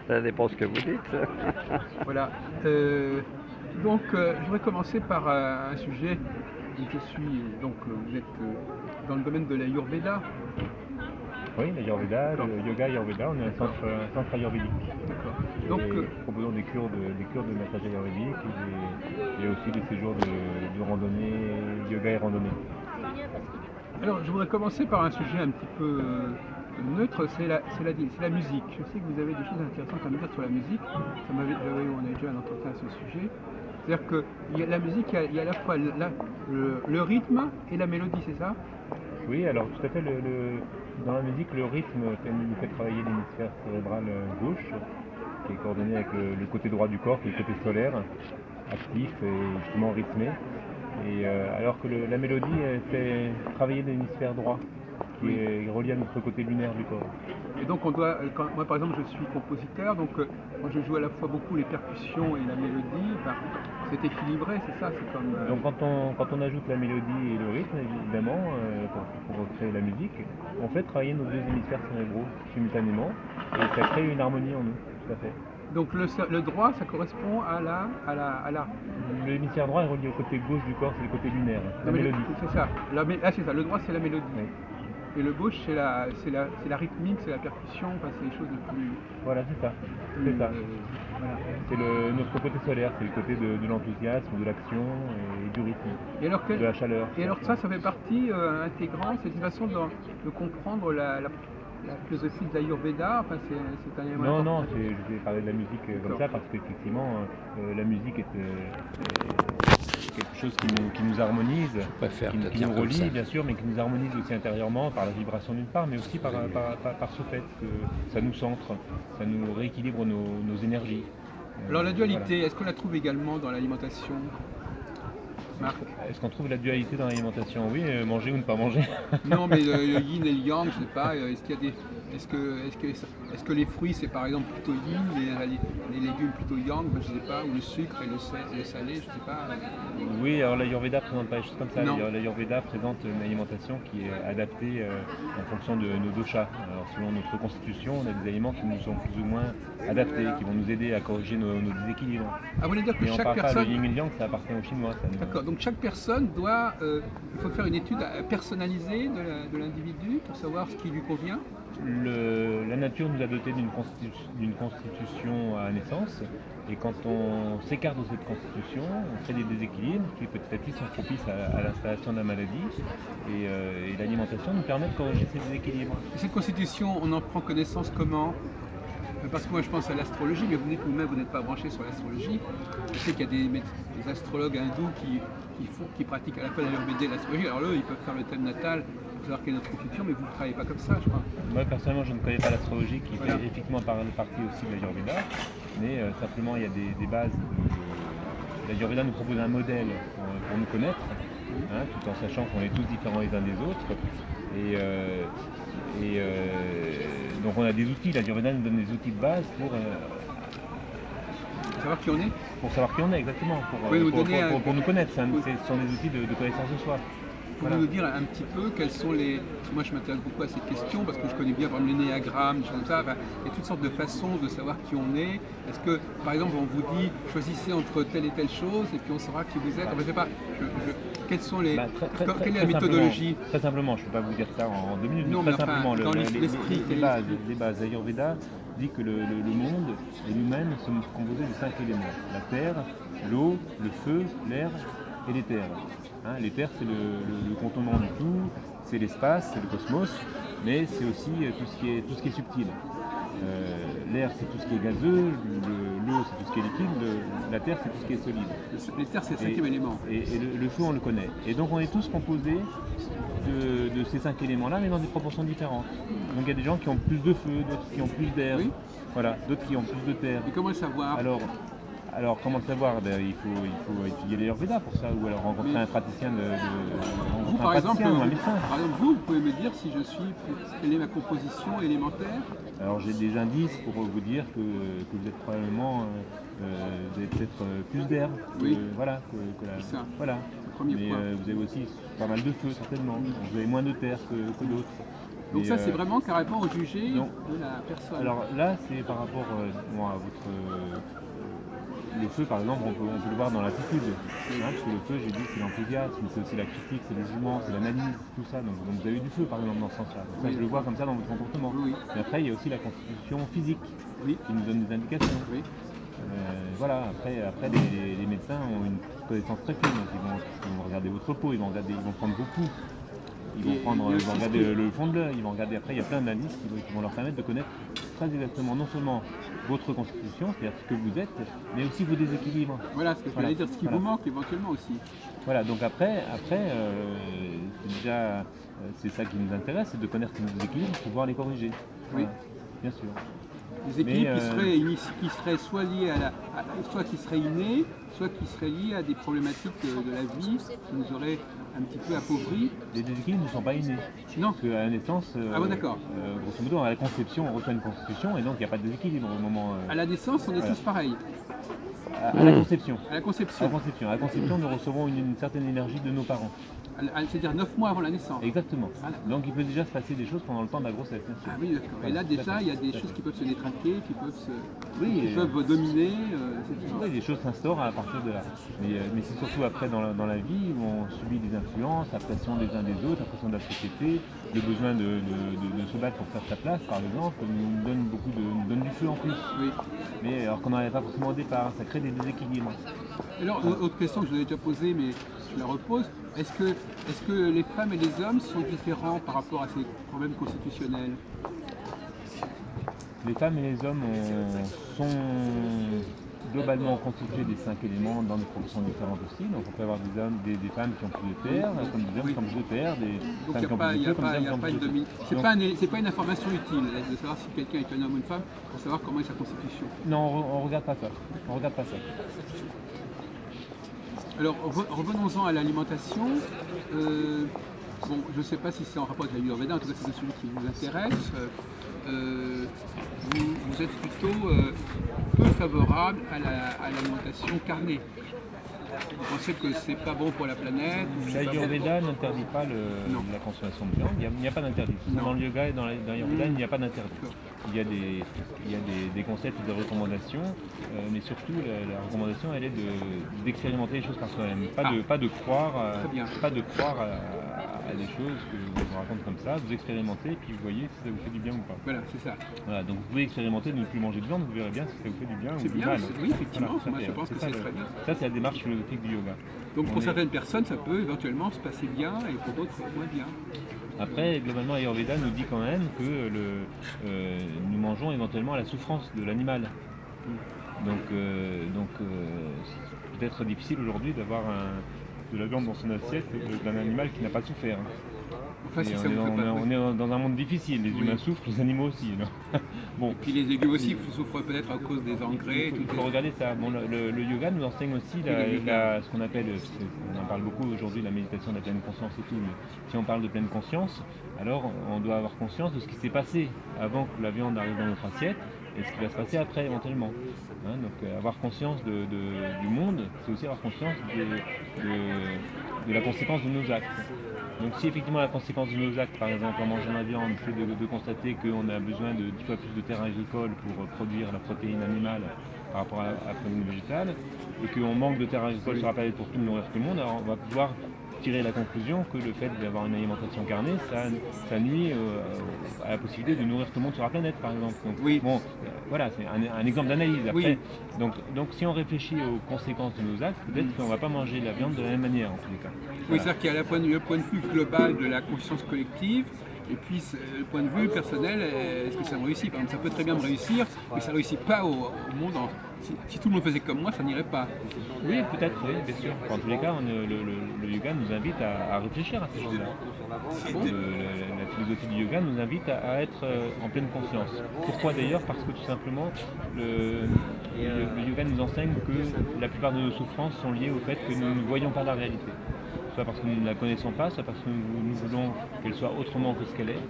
Ça dépend ce que vous dites. Voilà. Je voudrais commencer par un sujet où je suis. Vous êtes dans le domaine de l'Ayurveda. Oui, l'Ayurveda, D'accord. le yoga Ayurveda, on est un centre ayurvédique. D'accord. Et Donc, proposons des cures de massage ayurvédique et aussi des séjours de randonnée, yoga et randonnée. alors, je voudrais commencer par un sujet un petit peu neutre, c'est la musique. Je sais que vous avez des choses intéressantes à me dire sur la musique. On a déjà un entretien à ce sujet. C'est-à-dire que la musique, il y a à la fois le rythme et la mélodie, c'est ça? Oui, alors tout à fait, dans la musique, le rythme nous fait travailler l'hémisphère cérébral gauche, qui est coordonné avec le côté droit du corps, qui est le côté solaire, actif et justement rythmé. Et alors que la mélodie fait travailler l'hémisphère droit, qui est relié à notre côté lunaire du corps. Et donc moi par exemple je suis compositeur, moi je joue à la fois beaucoup les percussions et la mélodie, c'est équilibré, c'est ça, c'est comme... Donc quand on ajoute la mélodie et le rythme, évidemment, pour créer la musique, on fait travailler nos deux hémisphères cérébraux simultanément, et ça crée une harmonie en nous, tout à fait. Donc le droit, ça correspond à la... L'hémisphère droit est relié au côté gauche du corps, c'est le côté lunaire, la mélodie. C'est ça, c'est ça, le droit c'est la mélodie. Oui. Et le gauche c'est la rythmique, c'est la percussion, c'est les choses les plus... Voilà, c'est ça. C'est ça. Voilà. C'est notre côté solaire, c'est le côté de l'enthousiasme, de l'action et du rythme, de la chaleur. Et alors ça fait partie intégrante, c'est une façon de comprendre la philosophie de l'Ayurveda, c'est un élément Non, je vais parler de la musique comme ça parce qu'effectivement, la musique est quelque chose qui nous harmonise, qui nous relie bien sûr, mais qui nous harmonise aussi intérieurement par la vibration d'une part, mais aussi par ce fait que ça nous centre, ça nous rééquilibre nos énergies. Alors la dualité, Voilà. est-ce qu'on la trouve également dans l'alimentation, Marc? Est-ce qu'on trouve la dualité dans l'alimentation? Oui, manger ou ne pas manger. Non, mais le yin et le yang, je sais pas. Est-ce que les fruits c'est par exemple plutôt yin, les légumes plutôt yang, je sais pas, ou le sucre et le salé, je sais pas. Oui, alors l'Ayurveda présente pas des choses comme ça. Non. L'Ayurveda présente une alimentation qui est adaptée en fonction de nos doshas. Alors selon notre constitution, on a des aliments qui nous sont plus ou moins adaptés, qui vont nous aider à corriger nos déséquilibres. Ah, vous voulez dire que Et on chaque parle pas, personne... le yin et le yang, ça appartient aux Chinois. D'accord, donc chaque personne doit... il faut faire une étude personnalisée de l'individu pour savoir ce qui lui convient. La nature nous a dotés d'une constitution à naissance, et quand on s'écarte de cette constitution, on fait des déséquilibres qui petit à petit sont propices à l'installation de la maladie, et l'alimentation nous permet de corriger ces déséquilibres. Et cette constitution, on en prend connaissance comment? Parce que moi je pense à l'astrologie, mais vous dites que vous-même vous n'êtes pas branché sur l'astrologie. Je sais qu'il y a des astrologues hindous qui pratiquent à la fois l'Ayurveda et l'astrologie. Alors eux, ils peuvent faire le thème natal pour savoir quelle est notre constitution, mais vous ne travaillez pas comme ça, je crois. Moi personnellement, je ne connais pas l'astrologie qui fait effectivement partie aussi de l'Ayurveda, mais simplement il y a des bases. L'Ayurveda nous propose un modèle pour nous connaître, tout en sachant qu'on est tous différents les uns des autres. Donc on a des outils, l'Ayurveda nous donne des outils de base pour savoir qui on est. Pour savoir qui on est, exactement, pour nous connaître. Ce sont des outils de connaissance de soi. Pouvez-vous nous dire un petit peu quels sont les... Moi je m'intéresse beaucoup à cette question parce que je connais bien par exemple l'énéagramme, des choses comme ça. Il y a toutes sortes de façons de savoir qui on est. Est-ce que par exemple on vous dit choisissez entre telle et telle chose et puis on saura qui vous êtes? Enfin, je sais pas. Quelles sont les... Quelle est la méthodologie? Très simplement, je ne peux pas vous dire ça en 2 minutes. Non, très simplement, dans l'esprit, les bases. Ayurveda dit que le monde et l'humain sont composés de 5 éléments. La terre, l'eau, le feu, l'air et l'éther. L'éther, c'est le contournement du tout, c'est l'espace, c'est le cosmos, mais c'est aussi tout ce qui est subtil. L'air, c'est tout ce qui est gazeux, l'eau, c'est tout ce qui est liquide, la terre, c'est tout ce qui est solide. L'éther, c'est le 5e élément. Et le feu, on le connaît. Et donc, on est tous composés de ces 5 éléments-là, mais dans des proportions différentes. Donc, il y a des gens qui ont plus de feu, d'autres qui ont plus d'air, d'autres qui ont plus de terre. Et comment le savoir? Alors, comment le savoir? Il faut étudier l'Ayurveda pour ça, ou alors rencontrer un praticien vous, par exemple, ou un médecin. Par exemple, vous pouvez me dire si quelle est ma composition élémentaire? Alors, j'ai des indices pour vous dire que vous êtes probablement, vous avez peut-être plus d'air que la... C'est ça. Voilà. C'est le premier point. Vous avez aussi pas mal de feu, certainement. Vous avez moins de terre que d'autres. Donc Et, ça, c'est vraiment carrément au jugé non. de la personne. Alors là, c'est par rapport à votre. Le feu, par exemple, on peut le voir dans l'attitude. Parce que le feu, j'ai dit, c'est l'enthousiasme, c'est aussi la critique, c'est le jugement, c'est l'analyse, tout ça. Donc vous avez du feu, par exemple, dans ce sens-là. Donc ça, je le vois comme ça dans votre comportement. Oui. Mais après, il y a aussi la constitution physique Oui. qui nous donne des indications. Oui. Voilà, après les médecins ont une connaissance très fine, donc ils vont regarder votre peau, ils vont prendre vos pouls, ils vont regarder le fond de l'œil, ils vont regarder, après il y a plein d'indices qui vont leur permettre de connaître très exactement non seulement votre constitution, c'est-à-dire ce que vous êtes, mais aussi vos déséquilibres. Voilà, ce que je voulais dire, ce qui vous manque éventuellement aussi. Voilà, donc après c'est ça qui nous intéresse, c'est de connaître nos déséquilibres pour pouvoir les corriger. Oui. Voilà, bien sûr. Des équilibres qui seraient soit liés soit qui seraient innés, soit qui seraient liés à des problématiques de la vie qui nous auraient un petit peu appauvris. Les déséquilibres ne sont pas innés. Non. Parce qu'à la naissance, d'accord. Grosso modo, à la conception, on reçoit une constitution et donc il n'y a pas de déséquilibre au moment. À la naissance, on est tous pareils. À la conception. À la conception. À la conception, nous recevons une certaine énergie de nos parents. C'est-à-dire 9 mois avant la naissance. Exactement. Voilà. Donc il peut déjà se passer des choses pendant le temps de la grossesse, bien sûr. Ah oui, d'accord. Et là déjà, il y a des choses qui peuvent se détraquer, qui Oui, peuvent dominer. Oui, des choses s'instaurent à partir de là. Mais c'est surtout après dans la vie où on subit des influences, la pression des uns des autres, la pression de la société, le besoin de se battre pour faire sa place, par exemple, nous donne du feu en plus. Oui. Mais alors qu'on n'en avait pas forcément au départ, ça crée des déséquilibres. Alors, autre question que je vous ai déjà posée, mais je la repose. Est-ce que les femmes et les hommes sont différents par rapport à ces problèmes constitutionnels? Les femmes et les hommes sont globalement constitués des 5 éléments dans des proportions différentes aussi. Donc on peut avoir des femmes qui ont plus de terre, comme des hommes qui ont plus de terre, des femmes qui ont plus de feu, comme des hommes qui ont plus de feu. C'est pas une information utile de savoir si quelqu'un est un homme ou une femme pour savoir comment est sa constitution. Non, on regarde pas ça. On regarde pas ça. Alors revenons-en à l'alimentation. Bon, je ne sais pas si c'est en rapport avec l'Ayurveda, en tout cas c'est un sujet qui vous intéresse. Vous êtes plutôt peu favorable à l'alimentation carnée. Vous pensez que c'est pas bon pour la planète? L'Ayurveda n'interdit pas la consommation de viande, il n'y a pas d'interdit. Dans le yoga et dans l'Ayurveda, il n'y a pas d'interdit. Il y a des concepts de recommandations, mais surtout la recommandation elle est d'expérimenter les choses par soi-même. Pas de croire à des choses que je vous raconte comme ça, vous expérimentez et puis vous voyez si ça vous fait du bien ou pas. Voilà, c'est ça. Voilà, donc vous pouvez expérimenter de ne plus manger de viande, vous verrez bien si ça vous fait du bien ou du mal. Oui, effectivement, Voilà, moi je pense que c'est très bien. Ça c'est la démarche philosophique du yoga. Donc pour certaines personnes, ça peut éventuellement se passer bien et pour d'autres moins bien. Après, globalement, Ayurveda nous dit quand même que nous mangeons éventuellement à la souffrance de l'animal. Donc c'est peut-être difficile aujourd'hui d'avoir de la viande dans son assiette d'un animal qui n'a pas souffert. Enfin, si on est dans un monde difficile, les humains souffrent, les animaux aussi. Bon. Et puis les légumes aussi souffrent peut-être à cause des engrais. Il faut regarder ça. Bon, le yoga nous enseigne aussi ce qu'on appelle, on en parle beaucoup aujourd'hui, la méditation de la pleine conscience et tout, mais si on parle de pleine conscience, alors on doit avoir conscience de ce qui s'est passé avant que la viande arrive dans notre assiette et ce qui va se passer après éventuellement. Donc avoir conscience du monde, c'est aussi avoir conscience de la conséquence de nos actes. Donc si effectivement la conséquence de nos actes, par exemple en mangeant la viande, c'est de constater qu'on a besoin de 10 fois plus de terres agricoles pour produire la protéine animale par rapport à la protéine végétale, et qu'on manque de terres agricoles sur la planète pour tout nourrir tout le monde, alors on va pouvoir tirer la conclusion que le fait d'avoir une alimentation carnée, ça nuit à la possibilité de nourrir tout le monde sur la planète, par exemple. Donc, oui. Bon, voilà, c'est un exemple d'analyse. Après, oui. Donc si on réfléchit aux conséquences de nos actes, peut-être qu'on ne va pas manger la viande de la même manière, en tous les cas. Oui, voilà. C'est-à-dire qu'il y a le point de vue global de la conscience collective, et puis le point de vue personnel, est-ce que ça me réussit? Par exemple, ça peut très bien me réussir, mais ça ne réussit pas au monde. Si tout le monde faisait comme moi, ça n'irait pas. Oui, peut-être, oui, bien sûr. En tous les cas, le yoga nous invite à réfléchir à ces choses-là. La philosophie du yoga nous invite à être en pleine conscience. Pourquoi d'ailleurs? Parce que tout simplement, le yoga nous enseigne que la plupart de nos souffrances sont liées au fait que nous ne voyons pas la réalité. Soit parce que nous ne la connaissons pas, soit parce que nous voulons qu'elle soit autrement que ce qu'elle est.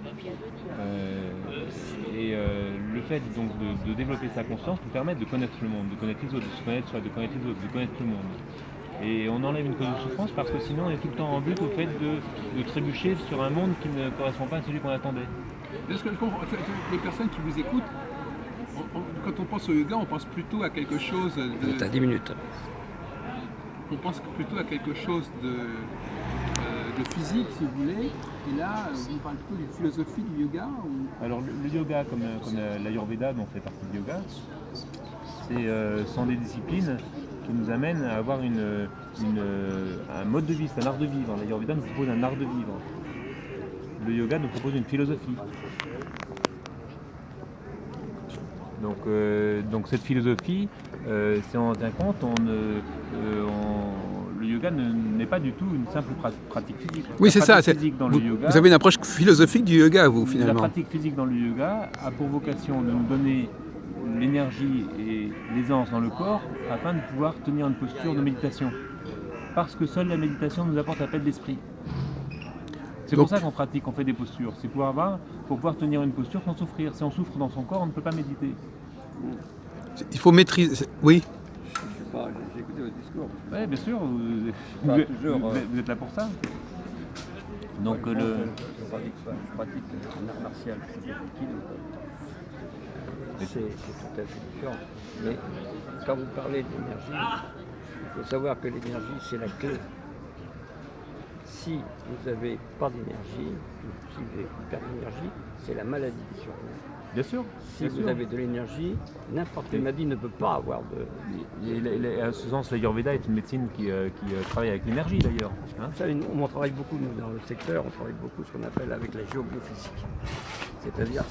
Le fait donc de développer sa conscience nous permet de connaître le monde, de connaître les autres, de se connaître soi, de connaître les autres, de connaître tout le monde. Et on enlève une cause de souffrance parce que sinon on est tout le temps en but au fait de trébucher sur un monde qui ne correspond pas à celui qu'on attendait. Parce que je comprends, les personnes qui vous écoutent, quand on pense au yoga, on pense plutôt à quelque chose de... T'as 10 minutes. On pense plutôt à quelque chose de physique, si vous voulez. Et là, vous parlez plutôt d'une philosophie du yoga ou... Alors le yoga, comme l'Ayurveda dont fait partie du yoga, sont des disciplines qui nous amènent à avoir un mode de vie, c'est un art de vivre. L'Ayurveda nous propose un art de vivre. Le yoga nous propose une philosophie. Donc cette philosophie, si on en tient compte, le yoga n'est pas du tout une simple pratique physique. Oui, c'est ça. Vous avez une approche philosophique du yoga, vous, finalement. La pratique physique dans le yoga a pour vocation de nous donner l'énergie et l'aisance dans le corps afin de pouvoir tenir une posture de méditation. Parce que seule la méditation nous apporte la paix de l'esprit. C'est pour ça qu'on pratique, on fait des postures. C'est pour pouvoir tenir une posture sans souffrir. Si on souffre dans son corps, on ne peut pas méditer. Il faut maîtriser. Oui. Je sais pas, j'ai écouté votre discours. Oui, bien sûr. Vous êtes là pour ça. Donc je pratique un art martial qui s'appelle Aikido. C'est tout à fait différent. Mais quand vous parlez d'énergie, il faut savoir que l'énergie, c'est la clé. Si vous n'avez pas d'énergie, si vous avez une perte d'énergie, c'est la maladie sur vous. Bien sûr. Si vous avez de l'énergie, n'importe quelle maladie ne peut pas avoir de... À ce sens, l'Ayurveda est une médecine qui travaille avec l'énergie d'ailleurs. Hein. Ça, on travaille beaucoup, nous, dans le secteur, on travaille beaucoup ce qu'on appelle avec la géobiophysique. C'est-à-dire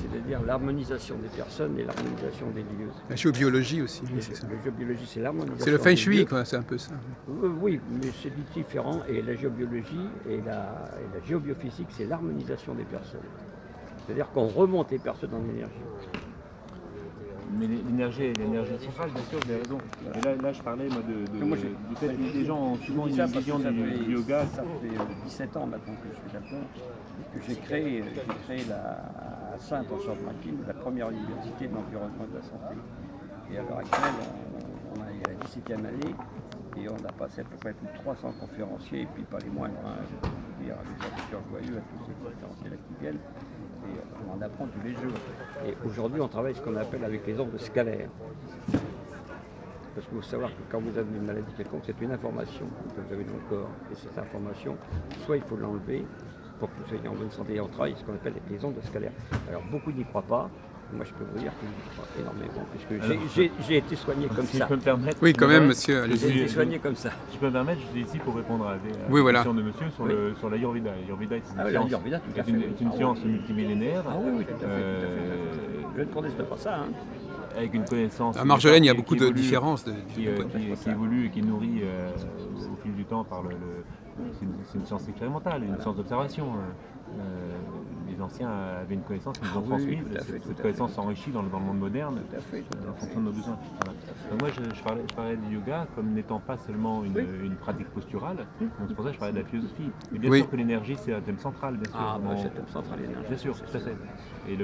l'harmonisation des personnes et l'harmonisation des lieux. La géobiologie aussi, oui, c'est ça. La géobiologie, c'est l'harmonisation. C'est le feng shui, quoi, c'est un peu ça. Oui, mais c'est différent. Et la géobiologie et la géobiophysique, c'est l'harmonisation des personnes. C'est-à-dire qu'on remonte les personnes en énergie. Mais l'énergie centrale, bien sûr, vous avez raison. Et là je parlais moi, du fait que les gens ont souvent une vision du yoga. Ça fait 17 ans maintenant que je fais là-dedans, que j'ai créé à Saintes, en Charente-Maritime, la première université de l'environnement et de la santé. Et à l'heure actuelle, on est à la 17e année et on a passé à peu près plus de 300 conférenciers, et puis pas les moindres, je peux dire, à des auditeurs joyeux, à tous ces conférenciers là qui viennent. Et on en apprend tous les jours. Et aujourd'hui, on travaille ce qu'on appelle avec les ondes scalaires. Parce qu'il faut savoir que quand vous avez une maladie quelconque, c'est une information que vous avez dans le corps. Et cette information, soit il faut l'enlever pour que vous soyez en bonne santé, et on travaille ce qu'on appelle les ondes scalaires. Alors beaucoup n'y croient pas. Moi, je peux vous dire que j'y crois énormément, puisque j'ai été soigné comme ça. Je peux me permettre. Oui, quand même, monsieur. J'ai été soigné comme ça. Je peux me permettre, je suis ici pour répondre à des questions de monsieur sur l'Ayurveda. L'Ayurveda est une science multimillénaire. Ah oui, tout à fait. Je ne conteste pas ça. Hein. Avec une connaissance. À Marjolaine, il y a beaucoup de différences. Qui évolue et qui nourrit au fil du temps par c'est une science expérimentale, une science d'observation. Les anciens avaient une connaissance qu'ils nous ont transmise. Cette connaissance s'enrichit dans le monde moderne en fonction de nos besoins. Voilà. Donc moi, je parlais du yoga comme n'étant pas seulement une pratique posturale. Donc c'est pour ça que je parlais de la philosophie. Et bien sûr que l'énergie, c'est un thème central, bien sûr. C'est un thème central, l'énergie. Bien sûr, tout à fait. Et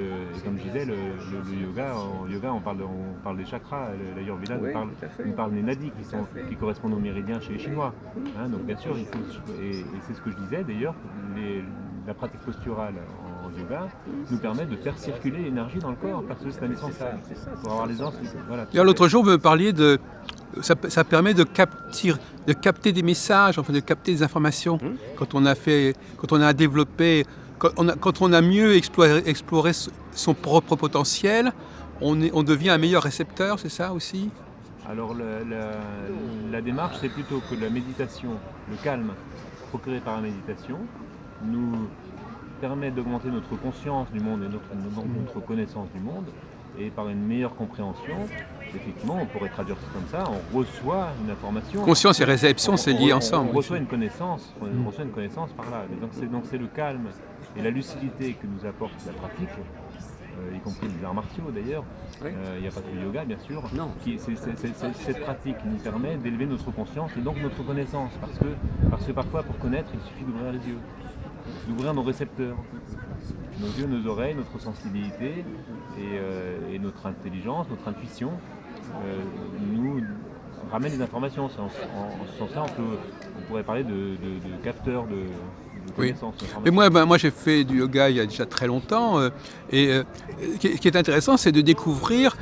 comme je disais, le yoga, en yoga, on parle des chakras. L'Ayurveda nous parle des nadis qui correspondent aux méridiens chez les Chinois. Hein, donc bien sûr, et c'est ce que je disais d'ailleurs, la pratique posturale en yoga nous permet de faire circuler l'énergie dans le corps parce que c'est indispensable pour avoir les anses. Voilà. L'autre jour, vous me parliez de... Ça permet de capter des messages, enfin de capter des informations. Quand on a développé, quand on a mieux exploré son propre potentiel, on devient un meilleur récepteur, c'est ça aussi ? Alors la démarche, c'est plutôt que la méditation, le calme procuré par la méditation, nous permet d'augmenter notre conscience du monde et notre connaissance du monde, et par une meilleure compréhension, effectivement, on pourrait traduire ça comme ça, on reçoit une information. Conscience et réception, c'est lié ensemble. On reçoit une connaissance, par là. Et donc c'est le calme et la lucidité que nous apporte la pratique, y compris les arts martiaux d'ailleurs. Il n'y a pas que le yoga, bien sûr. Non. Cette pratique nous permet d'élever notre conscience et donc notre connaissance, parce que parfois, pour connaître, il suffit d'ouvrir les yeux, d'ouvrir nos récepteurs, nos yeux, nos oreilles, notre sensibilité et notre intelligence, notre intuition nous ramène des informations. En ce sens-là, on pourrait parler de capteurs de connaissances. Mais moi j'ai fait du yoga il y a déjà très longtemps, ce qui est intéressant, c'est de découvrir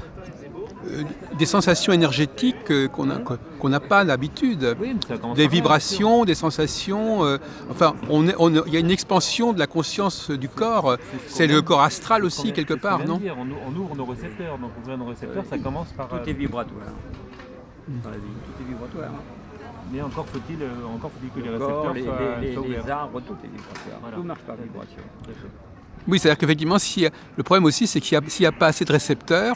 des sensations énergétiques qu'on n'a pas d'habitude, Oui, ça commence des par là, vibrations, des sensations. Il y a une expansion de la conscience du corps. C'est le corps astral aussi quelque part, non? On ouvre nos récepteurs. Donc ouvrir nos récepteurs, ça commence par. Tout est vibratoire. Dans la vie, tout est vibratoire. Mais encore faut-il que les Encore, récepteurs soient ouverts. les arbres, tout est vibratoire. Voilà. Tout marche par vibration. Oui, c'est-à-dire qu'effectivement, le problème aussi, c'est s'il n'y a pas assez de récepteurs,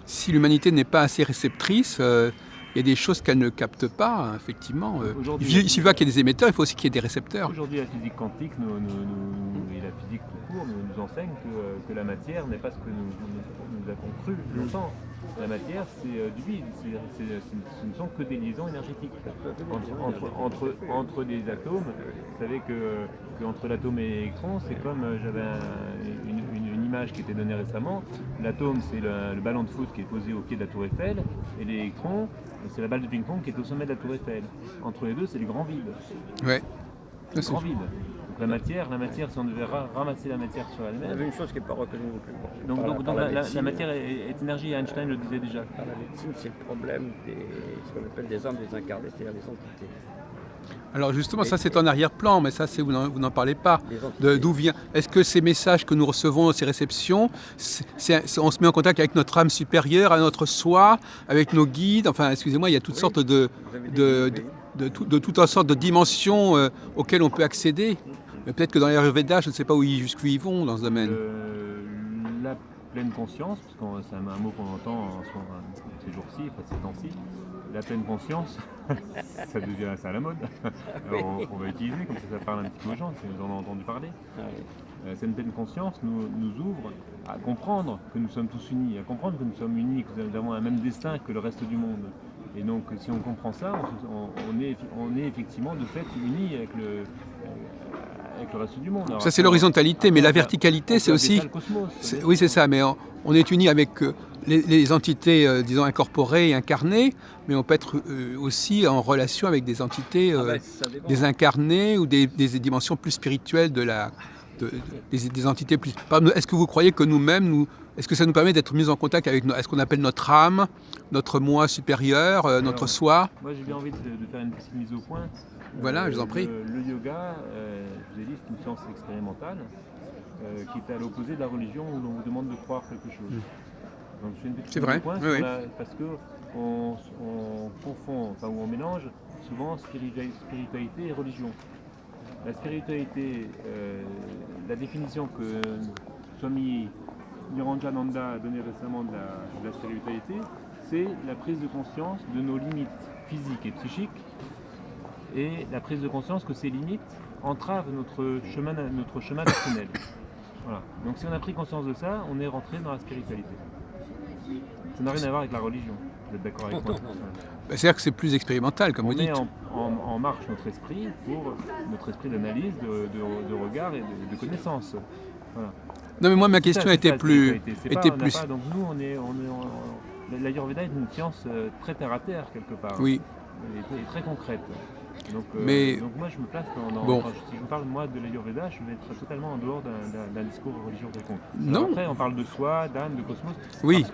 si l'humanité n'est pas assez réceptrice, il y a des choses qu'elle ne capte pas, hein, effectivement. Il suffit pas qu'il y ait des émetteurs, il faut aussi qu'il y ait des récepteurs. Aujourd'hui, la physique quantique et la physique tout court nous enseigne que la matière n'est pas ce que nous avons cru longtemps. La matière, c'est du vide, ce ne sont que des liaisons énergétiques entre des atomes. Vous savez qu'entre l'atome et l'électron, c'est comme j'avais une image qui était donnée récemment. L'atome, c'est le ballon de foot qui est posé au pied de la tour Eiffel, et l'électron, c'est la balle de ping-pong qui est au sommet de la tour Eiffel. Entre les deux, c'est le grand vide. Ouais. Le grand vide. Donc la matière, si on devait ramasser la matière sur Il y elle-même. avait une chose qui n'est pas reconnue non plus. Donc Par la matière est énergie, Einstein le disait déjà. Dans la médecine, c'est le problème ce qu'on appelle des âmes désincarnées, c'est-à-dire des entités. Alors justement, ça c'est en arrière-plan, mais ça vous n'en parlez pas. Les entités. D'où vient? Est-ce que ces messages que nous recevons, ces réceptions, on se met en contact avec notre âme supérieure, à notre soi, avec nos guides? Enfin, excusez-moi, il y a toutes sortes de toutes sortes de dimensions auxquelles on peut accéder. Mais peut-être que dans l'Ayurveda, je ne sais pas jusqu'où ils vont dans ce domaine. La pleine conscience, parce que c'est un mot qu'on entend ces jours-ci, ces temps-ci. La pleine conscience, ça devient assez à la mode. Alors on va utiliser, comme ça parle un petit peu aux gens, si vous en avez entendu parler. Cette pleine conscience nous ouvre à comprendre que nous sommes tous unis, à comprendre que nous sommes unis, que nous avons un même destin que le reste du monde. Et donc si on comprend ça, on est effectivement de fait unis avec le reste du monde. Alors, ça c'est l'horizontalité, mais la verticalité c'est aussi... Le cosmos, oui c'est ça, mais on est unis avec les entités, disons, incorporées et incarnées, mais on peut être aussi en relation avec des entités désincarnées ou des dimensions plus spirituelles des entités plus... Est-ce que vous croyez que nous-mêmes, est-ce que ça nous permet d'être mis en contact avec ce qu'on appelle notre âme, notre moi supérieur, notre soi? Moi j'ai bien envie de faire une petite mise au point. Voilà, je vous en prie. Le yoga, je vous ai dit, c'est une science expérimentale qui est à l'opposé de la religion où l'on vous demande de croire quelque chose. Donc, je fais une petite mise au point parce qu'on confond, ou on mélange souvent spiritualité et religion. La spiritualité, la définition que Swami Niranjananda a donnée récemment de la spiritualité, c'est la prise de conscience de nos limites physiques et psychiques et la prise de conscience que ces limites entravent notre chemin personnel. Voilà. Donc si on a pris conscience de ça, on est rentré dans la spiritualité. Ça n'a rien à voir avec la religion, vous êtes d'accord avec moi? C'est-à-dire que c'est plus expérimental, comme vous dites. On met en marche notre esprit pour notre esprit d'analyse, de regard et de connaissance. Voilà. Non mais moi ma question était plus... Donc nous, l'Ayurveda est une science très terre à terre quelque part. Oui. Et très concrète. Donc moi je me place si je parle moi de l'Ayurveda, je vais être totalement en dehors d'un discours religieux quelconque. Non. Après on parle de soi, d'âme, de cosmos. Oui.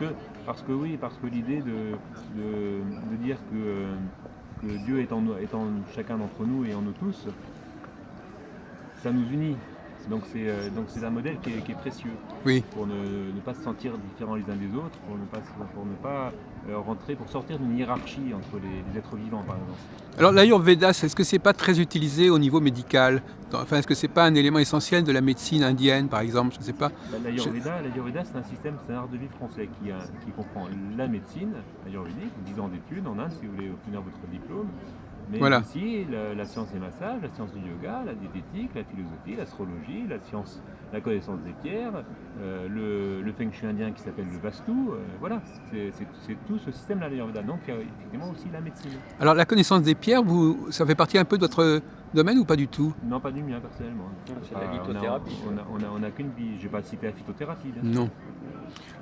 Parce que l'idée de dire que Dieu est en chacun d'entre nous et en nous tous, ça nous unit. Donc c'est un modèle qui est précieux. Oui. Pour ne pas se sentir différents les uns des autres, pour ne pas pour sortir d'une hiérarchie entre les êtres vivants par exemple. Alors l'Ayurveda, est-ce que c'est pas très utilisé au niveau médical? Enfin, est-ce que c'est pas un élément essentiel de la médecine indienne par exemple? Je ne sais pas. L'Ayurveda c'est un art de vie français qui comprend la médecine ayurvédique, 10 ans d'études en Inde si vous voulez obtenir votre diplôme. Mais aussi la science des massages, la science du yoga, la diététique, la philosophie, l'astrologie, la connaissance des pierres, le feng shui indien qui s'appelle le vastu. Voilà, c'est tout ce système-là l'Ayurveda. Donc il y a effectivement aussi la médecine. Alors la connaissance des pierres, ça fait partie un peu de votre domaine ou pas du tout? Non, pas du mien personnellement. C'est la lithothérapie. On n'a qu'une vie. Je ne vais pas citer la phytothérapie. Non.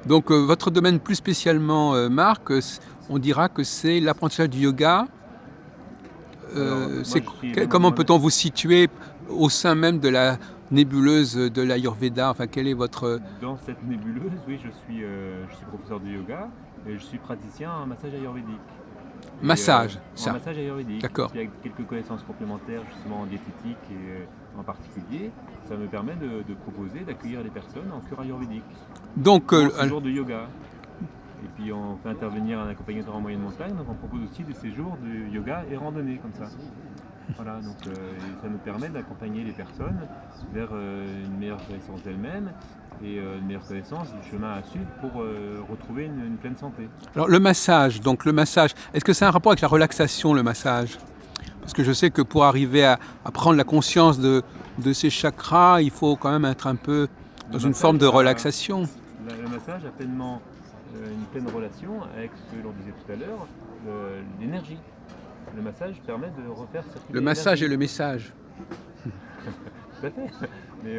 Donc votre domaine plus spécialement, Marc, on dira que c'est l'apprentissage du yoga. Alors, moi, Comment peut-on vous situer au sein même de la nébuleuse de l'Ayurveda? Enfin, quel est votre... Dans cette nébuleuse, oui, je suis professeur de yoga et je suis praticien en massage ayurvédique. Massage, En massage ayurvédique. D'accord. Puis avec quelques connaissances complémentaires justement en diététique et en particulier, ça me permet de proposer, d'accueillir les personnes en cure ayurvédique. Donc, Dans ce jour de yoga. Et puis on fait intervenir un accompagnateur en moyenne montagne, donc on propose aussi des séjours de yoga et randonnée comme ça. Voilà, donc et ça nous permet d'accompagner les personnes vers une meilleure connaissance d'elles-mêmes et une meilleure connaissance du chemin à suivre pour retrouver une pleine santé. alors le massage, est-ce que c'est un rapport avec la relaxation, le massage? Parce que je sais que pour arriver à prendre la conscience de ces chakras, il faut quand même être un peu dans une forme de relaxation. Le massage a pleinement une pleine relation avec ce que l'on disait tout à l'heure, l'énergie. Le massage permet de refaire circuler Le massage l'énergie. et le message. Tout à fait. Mais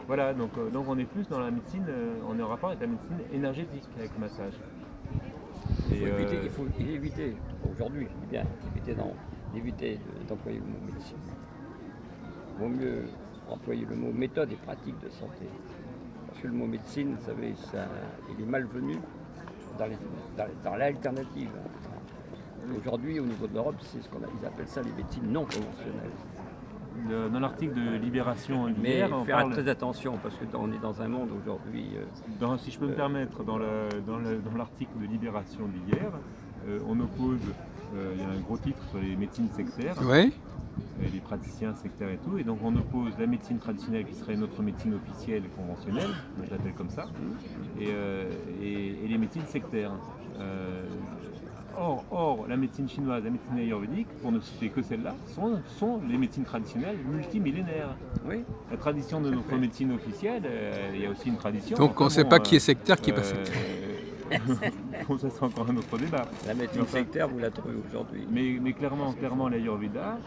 voilà, donc on est plus dans la médecine, on est en rapport avec la médecine énergétique avec le massage. Il faut éviter, aujourd'hui, je dis bien, éviter d'employer le mot médecine. Il vaut mieux employer le mot méthode et pratique de santé. Parce que le mot médecine, vous savez, il est malvenu dans l'alternative. Aujourd'hui, au niveau de l'Europe, c'est ils appellent ça les médecines non conventionnelles. Dans l'article de Libération Mais d'hier, on faire parle, très attention, parce qu'on est dans un monde aujourd'hui... si je peux me permettre, dans l'article de Libération d'hier, on oppose, il y a un gros titre sur les médecines sectaires, Oui. et les praticiens sectaires et tout, et donc on oppose la médecine traditionnelle qui serait notre médecine officielle et conventionnelle, moi je l'appelle comme ça, et les médecines sectaires. Or, la médecine chinoise, la médecine ayurvédique, pour ne citer que celle-là, sont les médecines traditionnelles multimillénaires. Oui. La tradition de notre médecine officielle, il y a aussi une tradition. Donc on ne sait pas qui est sectaire, qui n'est pas sectaire. Bon, ça c'est encore un autre débat. La médecine sectaire, vous la trouvez aujourd'hui. Mais clairement l'Ayurveda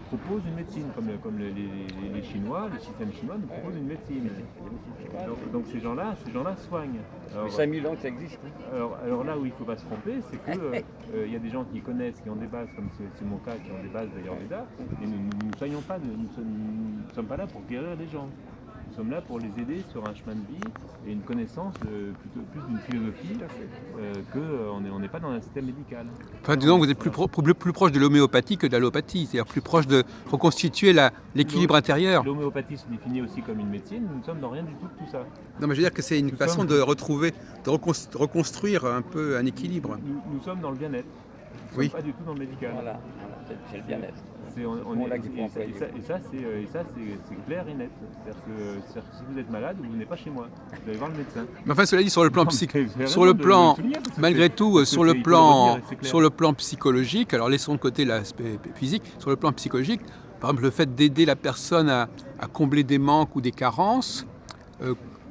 propose une médecine, comme les Chinois, le système chinois nous propose une médecine. Donc ces gens-là soignent. Ça fait 5000 ans que ça existe. Alors là où il ne faut pas se tromper, c'est qu'il y a des gens qui connaissent, qui ont des bases, comme c'est mon cas, qui ont des bases d'Ayurveda, et nous ne sommes pas là pour guérir les gens. Nous sommes là pour les aider sur un chemin de vie et une connaissance plus d'une philosophie qu'on n'est pas dans un système médical. Enfin, disons que vous êtes plus proche de l'homéopathie que de l'allopathie, c'est-à-dire plus proche de reconstituer l'équilibre intérieur. L'homéopathie se définit aussi comme une médecine, nous ne sommes dans rien du tout de tout ça. Non, mais je veux dire que c'est une façon de reconstruire un peu un équilibre. Nous sommes dans le bien-être, nous ne sommes pas du tout dans le médical. Voilà, c'est le bien-être. Et ça, c'est clair et net. C'est-à-dire que si vous êtes malade, vous n'êtes pas chez moi. Vous allez voir le médecin. Mais enfin, cela dit, malgré tout, sur le plan psychologique, alors laissons de côté l'aspect physique, sur le plan psychologique, par exemple, le fait d'aider la personne à combler des manques ou des carences,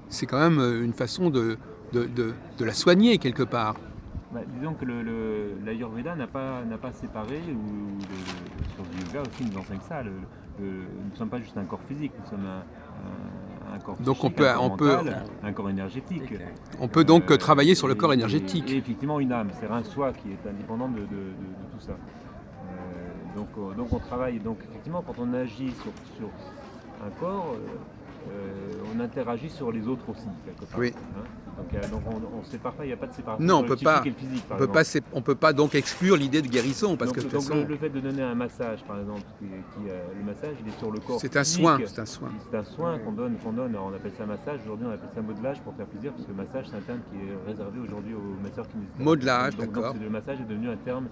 c'est quand même une façon de la soigner quelque part. Disons que l'Ayurveda n'a pas séparé, ou sur le yoga aussi nous enseigne ça. Nous ne sommes pas juste un corps physique, nous sommes un corps psychique, donc un corps mental, un corps énergétique. On peut donc travailler sur le corps énergétique. Et effectivement une âme, c'est un soi qui est indépendant de tout ça. Donc on travaille, donc effectivement quand on agit sur un corps, on interagit sur les autres aussi, quelque part. Oui. Donc on ne sépare pas, il n'y a pas de séparation. Non, entre le psychique et le physique, on peut pas donc exclure l'idée de guérison, parce que de toute façon, le fait de donner un massage, par exemple, le massage, il est sur le corps. C'est un physique. soin. C'est un soin. C'est un soin qu'on donne. Alors, on appelle ça massage. Aujourd'hui, on appelle ça modelage pour faire plaisir, parce que le massage, c'est un terme qui est réservé aujourd'hui aux masseurs kinésithérapeutes. Modelage, donc d'accord. Le massage est devenu un terme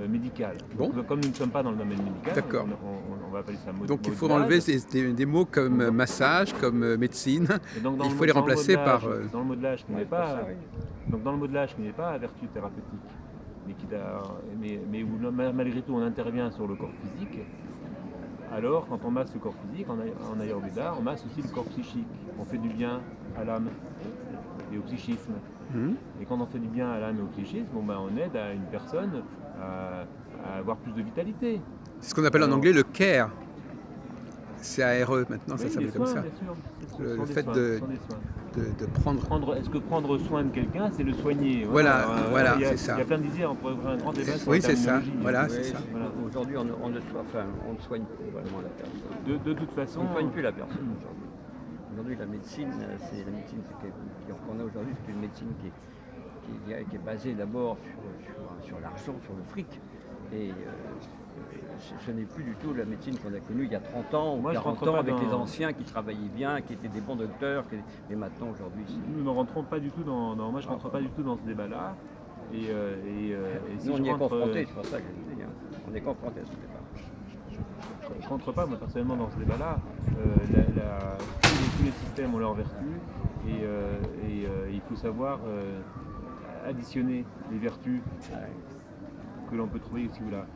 médical. Bon. Donc, comme nous ne sommes pas dans le domaine médical, d'accord. on va appeler ça modelage. Donc il faut enlever des mots comme massage, comme médecine. Il faut les remplacer par... Dans le modelage qui n'est pas... Donc dans le modelage qui n'est pas à vertu thérapeutique, mais où malgré tout on intervient sur le corps physique, alors quand on masse le corps physique, en Ayurveda, on masse aussi le corps psychique. On fait du bien à l'âme et au psychisme. Et quand on fait du bien à l'âme et au psychisme, on aide à une personne à avoir plus de vitalité. C'est ce qu'on appelle en anglais le care. C'est ARE maintenant, ça s'appelle comme ça. Bien sûr. Le fait de... de prendre... Est-ce que prendre soin de quelqu'un, c'est le soigner? Voilà, c'est ça. Il y a plein d'idées, on pourrait ouvrir un grand débat sur Oui, la c'est ça. terminologie. Voilà, Oui, c'est ça. voilà. Aujourd'hui, on ne soigne plus vraiment la personne. De toute façon, On ne soigne plus la personne aujourd'hui. Aujourd'hui, la médecine, c'est la médecine qu'on a aujourd'hui, c'est une médecine qui est basée d'abord sur l'argent, sur le fric. Et ce n'est plus du tout la médecine qu'on a connue il y a 30 ans ou Moi, je 40 rentre ans pas avec dans- les anciens qui travaillaient bien, qui étaient des bons docteurs. Mais maintenant, aujourd'hui, nous ne rentrons pas du tout moi je rentre pas du tout dans ce débat-là. Et si nous, on je y est rentre, confrontés, c'est pour ça que je le dis. On est confrontés à ce débat. je rentre pas moi personnellement dans ce débat-là. Tous les systèmes ont leurs vertus et il faut savoir additionner les vertus que l'on peut trouver ici ou là.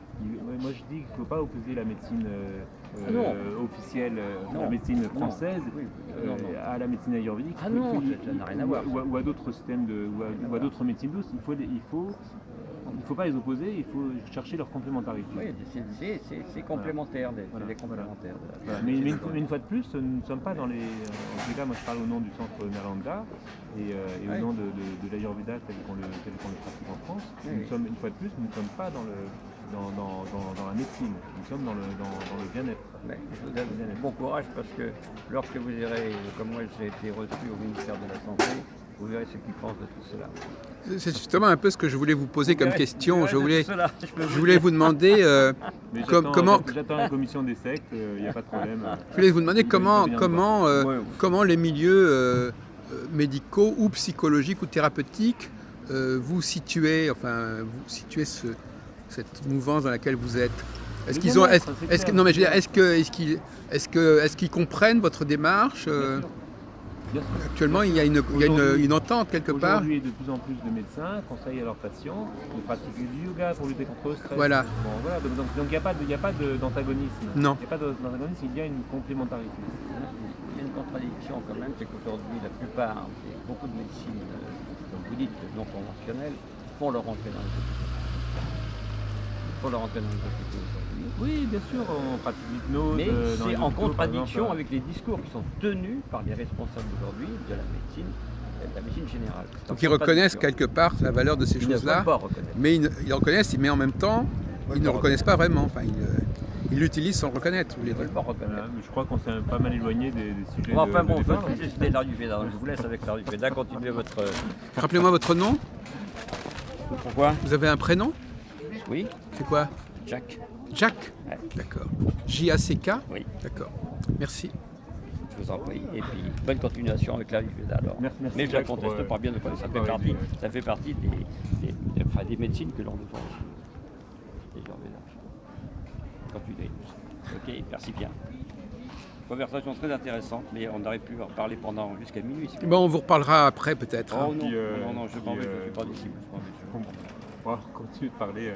Moi je dis qu'il ne faut pas opposer la médecine officielle, la médecine française à la médecine ayurvédique. Ah non, ça n'a rien à voir. Ou à d'autres systèmes, ou à d'autres médecines douces. Il faut pas les opposer, il faut chercher leur complémentarité. Oui, c'est complémentaire, des complémentaires. Voilà. Mais une fois de plus, nous ne sommes pas dans les... En tout cas, moi je parle au nom du centre Nalanda et au nom de l'Ayurveda tel qu'on le pratique en France. Nous sommes, une fois de plus, nous ne sommes pas dans la médecine, nous sommes dans le bien-être. Ouais, je vous donne bon courage parce que lorsque vous irez, comme moi j'ai été reçu au ministère de la Santé, vous verrez ce qu'ils pensent de tout cela. C'est justement un peu ce que je voulais vous poser comme question. Je voulais Je vous demander Mais comment... j'attends la commission des sectes, il n'y a pas de problème. Je voulais vous demander comment les milieux médicaux ou psychologiques ou thérapeutiques vous situez cette mouvance dans laquelle vous êtes. Est-ce qu'ils ont, non mais je veux dire, est-ce qu'ils comprennent votre démarche? Bien sûr. Actuellement, il y a une entente quelque part. Aujourd'hui, de plus en plus de médecins conseillent à leurs patients de pratiquer du yoga pour lutter contre le stress. Voilà. Bon, voilà. Donc il n'y a pas d'antagonisme. Non. Il n'y a pas d'antagonisme, il y a une complémentarité. Il y a une contradiction quand même, c'est qu'aujourd'hui la plupart, beaucoup de médecines, comme vous dites, non conventionnelles, font leur entrée dans les hôpitaux. Aujourd'hui. Oui, bien sûr, on pratique l'hypnose. Mais dans c'est les en hôpitaux, contradiction par exemple. avec les discours qui sont tenus par les responsables d'aujourd'hui de la médecine générale. Donc ils reconnaissent quelque part la valeur de ces Ils ne choses-là, veulent pas reconnaître. mais ils reconnaissent, mais en même temps, ils ne reconnaissent pas vraiment. Enfin, ils l'utilisent sans le reconnaître. Ils ne veulent pas reconnaître. Voilà, mais je crois qu'on s'est pas mal éloigné des sujets Bon, enfin de bon, départ. votre sujet c'était l'Ayurveda, donc je vous laisse avec l'Ayurveda, continuez votre... Rappelez-moi votre nom. Pourquoi? Vous avez un prénom? Oui, C'est quoi? Jack. Jack. Ouais. D'accord. J-A-C-K. Oui, D'accord. Merci. je vous en prie. Et puis, bonne continuation avec l'Ayurveda alors. Merci, Mais je la Jacques, pour, conteste pas bien de connaître. Ça fait partie des médecines que l'on besoin aussi. L'Ayurveda. Continuez. Ok, merci bien. Conversation très intéressante, mais on aurait pu en parler pendant jusqu'à minuit. Si vous Bon, on vous reparlera après peut-être. Oh hein. non, Puis, non, je m'en vais, je ne suis pas d'ici. On va continuer de parler.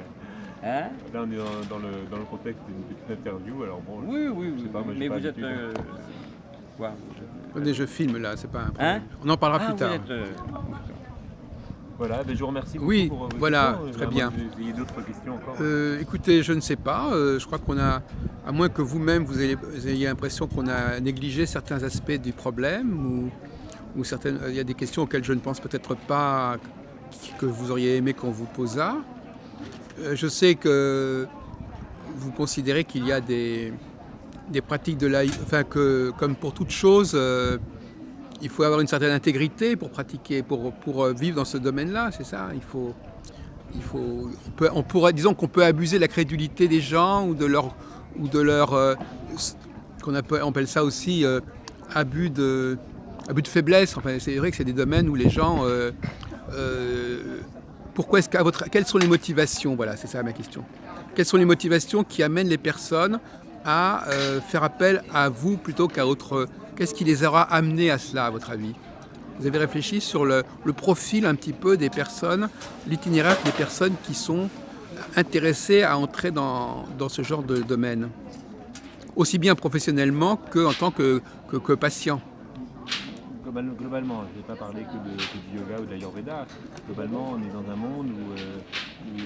Hein? Là, on est dans le contexte d'une petite interview. Alors bon, Oui, je sais pas, moi, j'ai mais pas vous êtes... l'habitude. Quoi? Attendez, je filme là, c'est pas un problème. Hein? On en parlera Ah, plus tard. vous êtes... Voilà, ben, je vous remercie beaucoup Oui, pour vos voilà, questions. très bien. Vous ayez d'autres questions encore? Écoutez, je ne sais pas. Je crois qu'on a, à moins que vous-même vous ayez l'impression qu'on a négligé certains aspects du problème, ou certaines, il y a des questions auxquelles je ne pense peut-être pas que vous auriez aimé qu'on vous posât. Je sais que vous considérez qu'il y a des pratiques que comme pour toute chose, il faut avoir une certaine intégrité pour pratiquer, pour vivre dans ce domaine-là, c'est ça. Disons qu'on peut abuser de la crédulité des gens ou de leur qu'on appelle ça aussi abus de faiblesse. Enfin, c'est vrai que c'est des domaines où les gens quelles sont les motivations? Voilà, c'est ça ma question. Quelles sont les motivations qui amènent les personnes à faire appel à vous plutôt qu'à autre? Qu'est-ce qui les aura amenés à cela, à votre avis? Vous avez réfléchi sur le profil un petit peu des personnes, l'itinéraire des personnes qui sont intéressées à entrer dans ce genre de domaine, aussi bien professionnellement qu'en tant que patient? Globalement, je ne vais pas parler que du yoga ou de l'Ayurveda. Globalement, on est dans un monde où de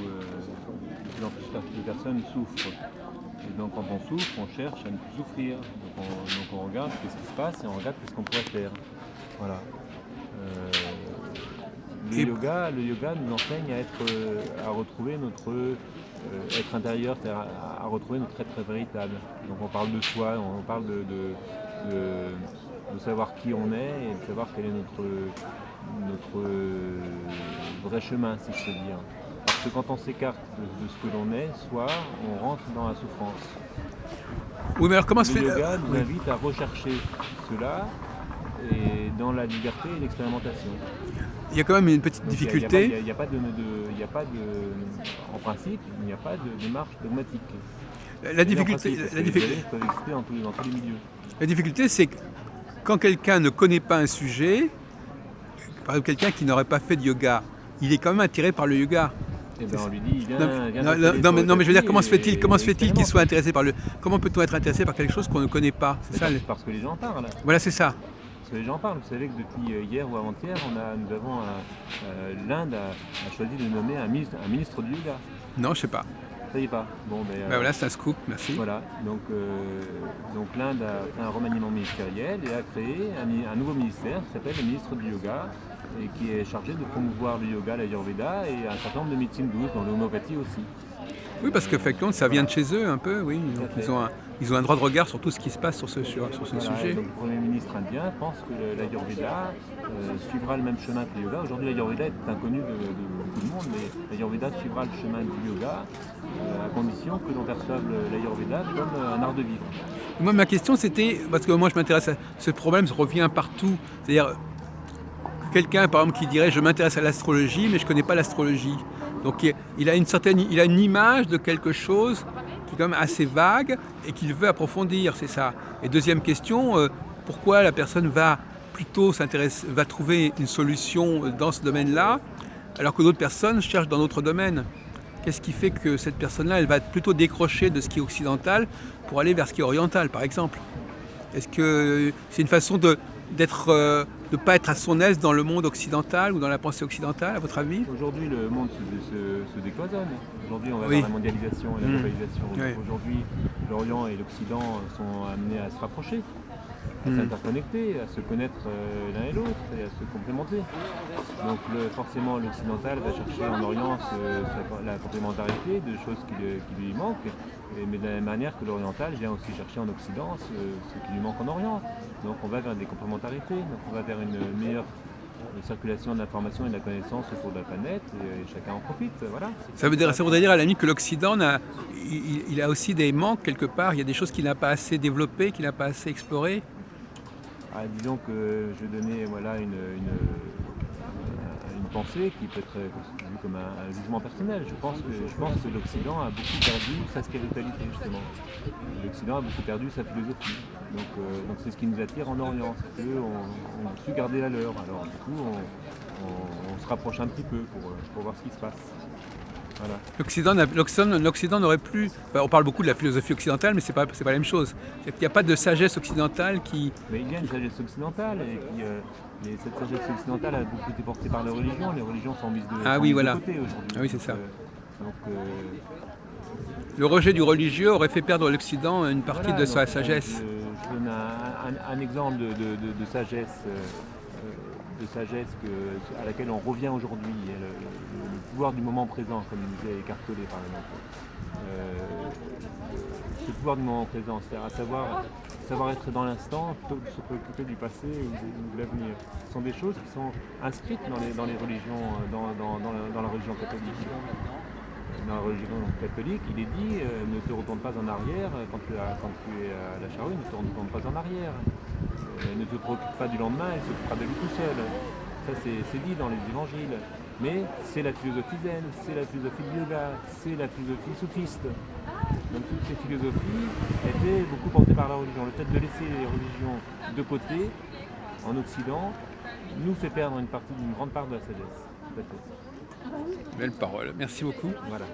plus en plus de personnes souffrent. Et donc quand on souffre, on cherche à ne plus souffrir. Donc on regarde ce qui se passe et on regarde ce qu'on pourrait faire. Voilà. Le yoga nous enseigne à retrouver notre être intérieur, c'est-à-dire à retrouver notre être véritable. Donc on parle de soi, on parle de savoir qui on est et de savoir quel est notre vrai chemin, si je peux dire. Parce que quand on s'écarte de ce que l'on est, soit on rentre dans la souffrance. Oui, mais alors comment se fait... Le yoga nous oui. invite à rechercher cela et dans la liberté et l'expérimentation. Il y a quand même une petite Donc, difficulté. il n'y a pas de, en principe, il n'y a pas de démarche dogmatique. La difficulté, Parce que les dérives peuvent exister dans tous les milieux. la difficulté, c'est que quand quelqu'un ne connaît pas un sujet, par exemple quelqu'un qui n'aurait pas fait de yoga, il est quand même attiré par le yoga. Et bien on lui dit, viens Non, mais je veux dire, comment se fait-il qu'il soit intéressé par le... Comment peut-on être intéressé par quelque chose qu'on ne connaît pas? C'est ça, parce que les gens parlent. Voilà, c'est ça. Parce que les gens parlent. Vous savez que depuis hier ou avant-hier, l'Inde a choisi de nommer un ministre du yoga. Non, je sais pas. Ça y est pas. Bon, Ben voilà, c'est un scoop, merci. Voilà. Donc l'Inde a fait un remaniement ministériel et a créé un nouveau ministère qui s'appelle le ministre du yoga et qui est chargé de promouvoir le yoga, l'Ayurveda et un certain nombre de médecines douces, dans l'homéopathie aussi. Oui, parce que effectivement, ça vient de chez eux un peu, oui. Donc, ils ont un droit de regard sur tout ce qui se passe sur ce Voilà, sujet. donc, le Premier ministre indien pense que l'Ayurveda suivra le même chemin que le yoga. Aujourd'hui, l'Ayurveda est inconnu de beaucoup de monde, mais l'Ayurveda suivra le chemin du yoga à condition que l'on perçoive l'Ayurveda comme un art de vivre. Moi, ma question, c'était, parce que moi, je m'intéresse à ce problème, revient partout. C'est-à-dire, quelqu'un, par exemple, qui dirait, je m'intéresse à l'astrologie, mais je ne connais pas l'astrologie. Donc, il a une image de quelque chose qui est quand même assez vague et qu'il veut approfondir, c'est ça. Et deuxième question, pourquoi la personne va trouver une solution dans ce domaine-là, alors que d'autres personnes cherchent dans d'autres domaines? Qu'est-ce qui fait que cette personne-là, elle va plutôt décrocher de ce qui est occidental pour aller vers ce qui est oriental, par exemple? Est-ce que c'est une façon de ne pas être à son aise dans le monde occidental ou dans la pensée occidentale, à votre avis? Aujourd'hui, le monde se décloisonne. Aujourd'hui, on va Oui. vers la mondialisation et la globalisation. Oui. Aujourd'hui, l'Orient et l'Occident sont amenés à se rapprocher, à s'interconnecter, à se connaître l'un et l'autre et à se complémenter. Donc forcément, l'Occidental va chercher en Orient la complémentarité de choses qui lui manquent, mais de la même manière que l'Oriental vient aussi chercher en Occident ce qui lui manque en Orient. Donc on va vers des complémentarités, donc on va vers une meilleure circulation de l'information et de la connaissance autour de la planète et chacun en profite. Voilà. Ça voudrait dire à la limite que l'Occident il a aussi des manques quelque part, il y a des choses qu'il n'a pas assez développées, qu'il n'a pas assez explorées. Disons que je vais donner une pensée qui peut être vue comme un jugement personnel. Je pense que l'Occident a beaucoup perdu sa spiritualité, justement. L'Occident a beaucoup perdu sa philosophie. Donc c'est ce qui nous attire en Orient, c'est qu'on veut su garder la leur. Alors du coup, on se rapproche un petit peu pour voir ce qui se passe. Voilà. L'Occident n'aurait plus... Enfin, on parle beaucoup de la philosophie occidentale, mais c'est pas la même chose. Il n'y a pas de sagesse occidentale qui... Mais il y a une sagesse occidentale, et cette sagesse occidentale a beaucoup été portée par les religions. Les religions sont mises de côté aujourd'hui. Ah oui, c'est ça. Le rejet du religieux aurait fait perdre à l'Occident une partie de sa sagesse. Je donne un exemple de sagesse. À laquelle on revient aujourd'hui, le pouvoir du moment présent, comme disait Eckhart Tolle par exemple. Ce pouvoir du moment présent, c'est-à-dire à savoir être dans l'instant plutôt que de se préoccuper du passé ou de l'avenir. Ce sont des choses qui sont inscrites dans les religions, dans la religion catholique. Dans la religion catholique, il est dit ne te retourne pas en arrière quand tu es à la charrue, ne te retourne pas en arrière. Ne te préoccupe pas du lendemain, il s'occupera de lui tout seul. Ça c'est dit dans les évangiles. Mais c'est la philosophie zen, c'est la philosophie du yoga, c'est la philosophie soufiste. Donc toutes ces philosophies étaient beaucoup portées par la religion. Le fait de laisser les religions de côté, en Occident, nous fait perdre une grande part de la sagesse. Belle parole, merci beaucoup. Voilà.